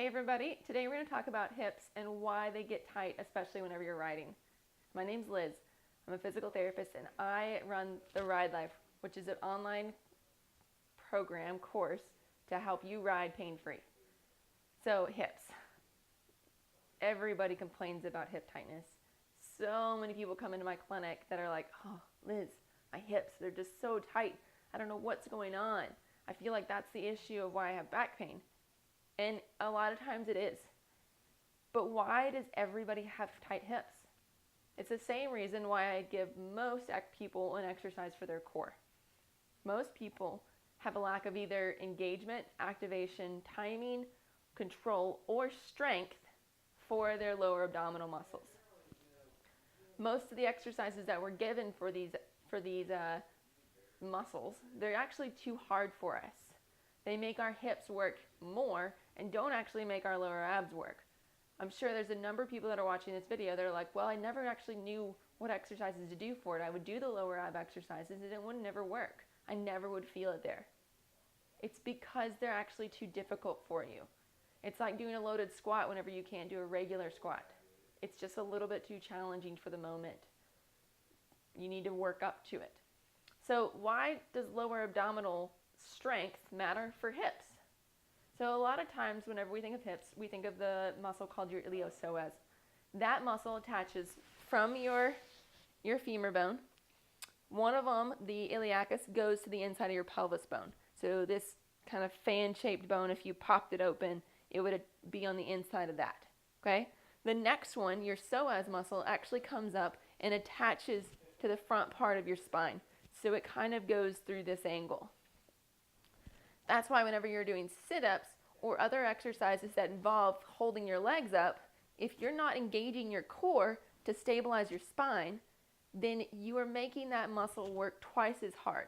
everybody, today we're going to talk about hips and why they get tight, especially whenever you're riding. My name's Liz. I'm a physical therapist and I run the Ride Life, which is an online course to help you ride pain-free. So hips. Everybody complains about hip tightness. So many people come into my clinic that are like, oh, Liz, my hips, they're just so tight. I don't know what's going on. I feel like that's the issue of why I have back pain. And a lot of times it is. But why does everybody have tight hips? It's the same reason why I give most people an exercise for their core. Most people have a lack of either engagement, activation, timing, control, or strength for their lower abdominal muscles. Most of the exercises that we're given for these muscles, they're actually too hard for us. They make our hips work more and don't actually make our lower abs work. I'm sure there's a number of people that are watching this video that are like, well, I never actually knew what exercises to do for it. I would do the lower ab exercises and it would never work. I never would feel it there. It's because they're actually too difficult for you. It's like doing a loaded squat whenever you can't do a regular squat. It's just a little bit too challenging for the moment. You need to work up to it. So why does lower abdominal strength matter for hips? So a lot of times whenever we think of hips, we think of the muscle called your iliopsoas. That muscle attaches from your femur bone. One of them, the iliacus, goes to the inside of your pelvis bone. So this kind of fan-shaped bone, if you popped it open, it would be on the inside of that, okay? The next one, your psoas muscle, actually comes up and attaches to the front part of your spine. So it kind of goes through this angle. That's why whenever you're doing sit-ups or other exercises that involve holding your legs up, if you're not engaging your core to stabilize your spine, then you are making that muscle work twice as hard.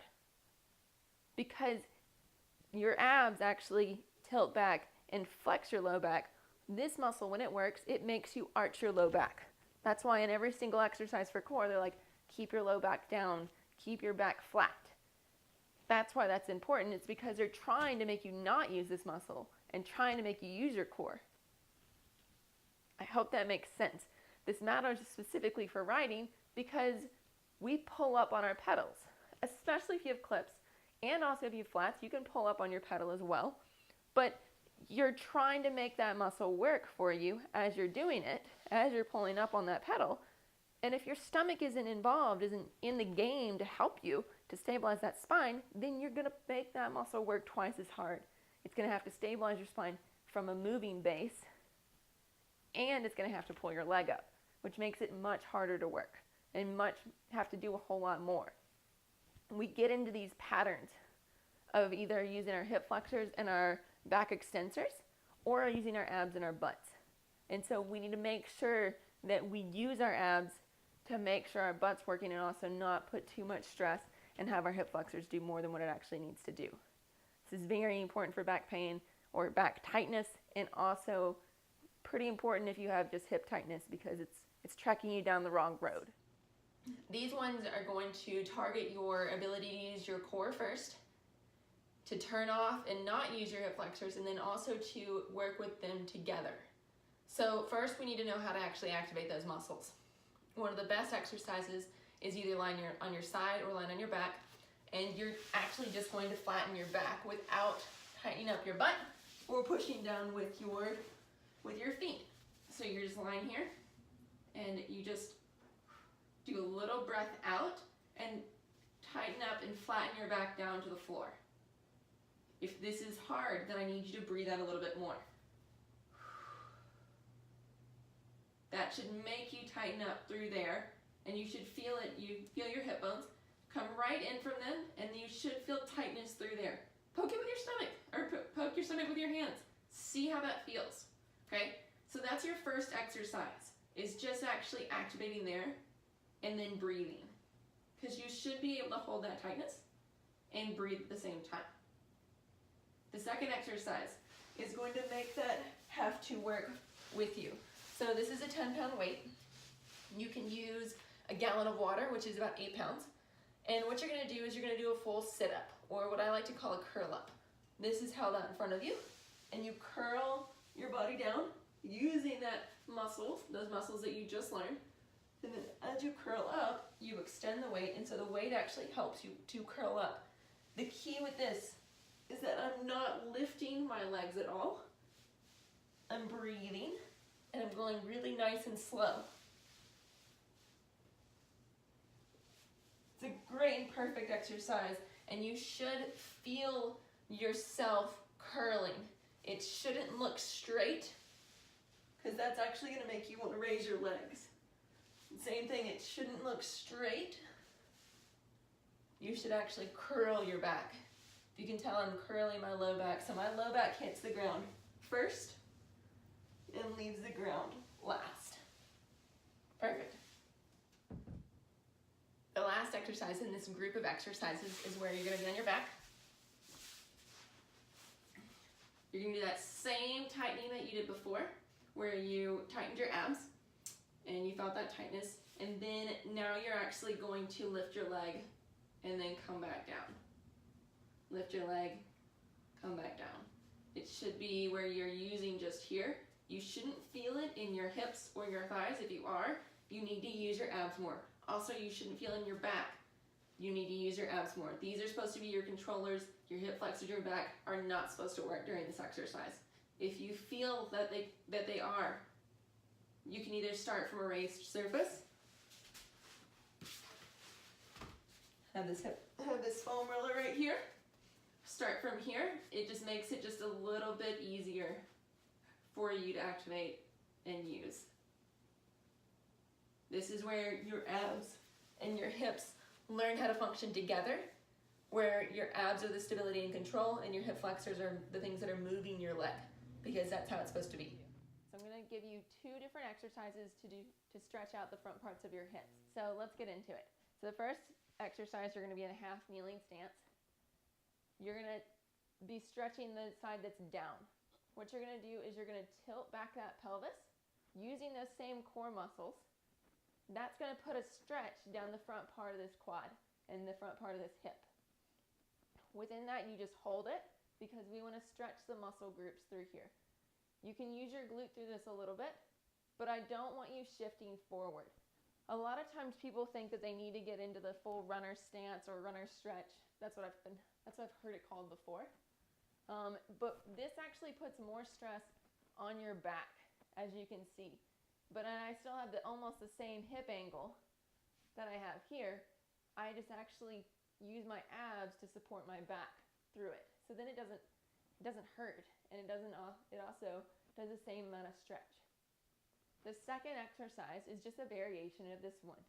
Because your abs actually tilt back and flex your low back. This muscle, when it works, it makes you arch your low back. That's why in every single exercise for core, they're like, keep your low back down, keep your back flat. That's why that's important. It's because they're trying to make you not use this muscle and trying to make you use your core. I hope that makes sense. This matters specifically for riding because we pull up on our pedals, especially if you have clips, and also if you have flats, you can pull up on your pedal as well. But you're trying to make that muscle work for you as you're doing it, as you're pulling up on that pedal. And if your stomach isn't involved, isn't in the game to help you to stabilize that spine, then you're going to make that muscle work twice as hard. It's going to have to stabilize your spine from a moving base, and it's going to have to pull your leg up, which makes it much harder to work and have to do a whole lot more. We get into these patterns of either using our hip flexors and our back extensors or using our abs and our butts. And so we need to make sure that we use our abs to make sure our butt's working and also not put too much stress and have our hip flexors do more than what it actually needs to do. This is very important for back pain or back tightness, and also pretty important if you have just hip tightness because it's tracking you down the wrong road. These ones are going to target your ability to use your core first, to turn off and not use your hip flexors, and then also to work with them together. So first we need to know how to actually activate those muscles. One of the best exercises is either lying on your side or lying on your back, and you're actually just going to flatten your back without tightening up your butt or pushing down with your feet. So you're just lying here and you just do a little breath out and tighten up and flatten your back down to the floor. If this is hard, then I need you to breathe out a little bit more. That should make you tighten up through there, and you should feel it. You feel your hip bones come right in from them, and you should feel tightness through there. Poke it with your stomach, or poke your stomach with your hands. See how that feels, okay? So that's your first exercise, is just actually activating there and then breathing. Because you should be able to hold that tightness and breathe at the same time. The second exercise is going to make that have to work with you. So this is a 10-pound weight. You can use a gallon of water, which is about 8 pounds. And what you're going to do is you're going to do a full sit-up, or what I like to call a curl-up. This is held out in front of you, and you curl your body down using that muscle, those muscles that you just learned. And then as you curl up, you extend the weight, and so the weight actually helps you to curl up. The key with this is that I'm not lifting my legs at all. I'm breathing, and I'm going really nice and slow. It's a great and perfect exercise, and you should feel yourself curling. It shouldn't look straight, because that's actually going to make you want to raise your legs. Same thing, it shouldn't look straight. You should actually curl your back. You can tell I'm curling my low back, so my low back hits the ground first and leaves the ground last. Perfect. The last exercise in this group of exercises is where you're going to be on your back. You're going to do that same tightening that you did before, where you tightened your abs and you felt that tightness, and then now you're actually going to lift your leg and then come back down. Lift your leg, come back down. It should be where you're using just here. You shouldn't feel it in your hips or your thighs. If you are, you need to use your abs more. Also, you shouldn't feel in your back. You need to use your abs more. These are supposed to be your controllers. Your hip flexors, your back are not supposed to work during this exercise. If you feel that they are, you can either start from a raised surface. Have this foam roller right here. Start from here. It just makes it just a little bit easier for you to activate and use. This is where your abs and your hips learn how to function together, where your abs are the stability and control, and your hip flexors are the things that are moving your leg, because that's how it's supposed to be. So I'm going to give you 2 different exercises to stretch out the front parts of your hips. So let's get into it. So the first exercise, you're going to be in a half kneeling stance. You're going to be stretching the side that's down. What you're going to do is you're going to tilt back that pelvis using those same core muscles. That's going to put a stretch down the front part of this quad and the front part of this hip. Within that, you just hold it, because we want to stretch the muscle groups through here. You can use your glute through this a little bit, but I don't want you shifting forward. A lot of times people think that they need to get into the full runner stance or runner stretch. That's what I've heard it called before. But this actually puts more stress on your back, as you can see. But I still have almost the same hip angle that I have here. I just actually use my abs to support my back through it. So then it doesn't hurt, and it also does the same amount of stretch. The second exercise is just a variation of this one.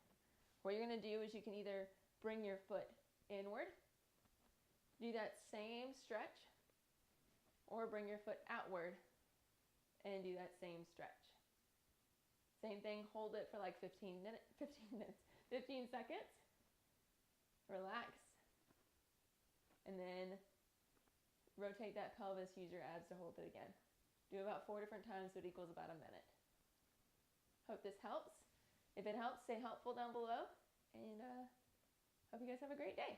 What you're going to do is you can either bring your foot inward, do that same stretch, or bring your foot outward and do that same stretch. Same thing, hold it for like 15 seconds. Relax. And then rotate that pelvis, use your abs to hold it again. Do about 4 different times, so it equals about a minute. Hope this helps. If it helps, say helpful down below, and hope you guys have a great day.